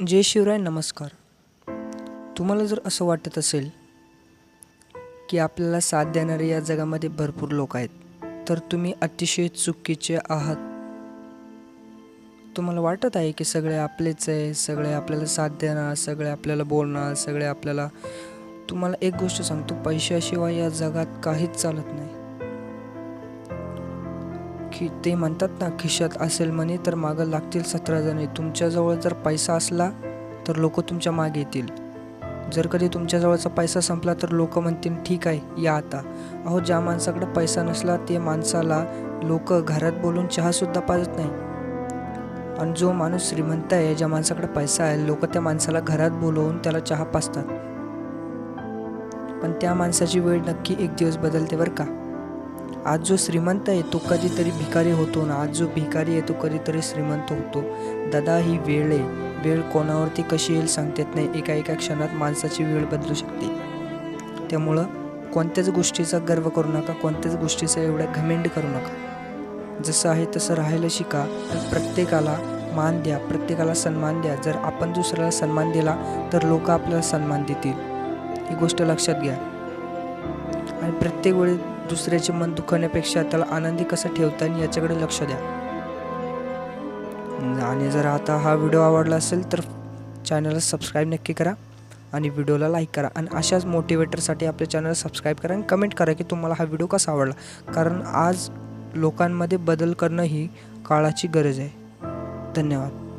जय शिवराय. नमस्कार. तुम्हाला जर असं वाटत असेल की आपल्याला साथ देणारे या जगामध्ये भरपूर लोक आहेत, तर तुम्ही अतिशय चुकीचे आहात. तुम्हाला वाटत आहे की सगळे आपलेच आहे, सगळे आपल्याला साथ देणार, सगळे आपल्याला बोलणार, सगळे आपल्याला. तुम्हाला एक गोष्ट सांगतो, पैशाशिवाय या जगात काहीच चालत नाही. की ते म्हणतात ना, खिशात असेल मनी तर मागं लागतील 17 जणे. तुमच्याजवळ जर पैसा असला तर लोक तुमच्या मागे येतील. जर कधी तुमच्याजवळचा पैसा संपला तर लोक म्हणतील ठीक आहे या आता. अहो, ज्या माणसाकडे पैसा नसला ते माणसाला लोक घरात बोलून चहासुद्धा पाजत नाही. आणि जो माणूस श्रीमंत आहे, ज्या माणसाकडे पैसा आहे, लोक त्या माणसाला घरात बोलवून त्याला चहा पाजतात. पण त्या माणसाची वेळ नक्की एक दिवस बदलते बरं का. आज जो श्रीमंत आहे तो कधीतरी भिकारी होतो ना, आज जो भिकारी आहे तो कधीतरी श्रीमंत होतो. दादा, ही वेळ आहे. वेळ कोणावरती कशी येईल सांगता येत नाही. एका क्षणात माणसाची वेळ बदलू शकते. त्यामुळं कोणत्याच गोष्टीचा गर्व करू नका, कोणत्याच गोष्टीचा एवढा घमेंड करू नका. जसं आहे तसं राहायला शिका आणि प्रत्येकाला मान द्या, प्रत्येकाला सन्मान द्या. जर आपण दुसऱ्याला सन्मान दिला तर लोक आपल्याला सन्मान देतील. ही गोष्ट लक्षात घ्या. आणि प्रत्येक वेळी दुसऱ्याचे मन दुखवण्यापेक्षा त्याला आनंदी कसं ठेवता येईल याच्याकडे लक्ष द्या. आणि जर आता हा व्हिडिओ आवडला असेल तर चॅनलला सबस्क्राईब नक्की करा आणि व्हिडिओला लाईक करा. आणि अशाच मोटिवेटरसाठी आपल्या चॅनलला सबस्क्राईब करा आणि कमेंट करा की तुम्हाला हा व्हिडिओ कसा आवडला. कारण आज लोकांमध्ये बदल करणं ही काळाची गरज आहे. धन्यवाद.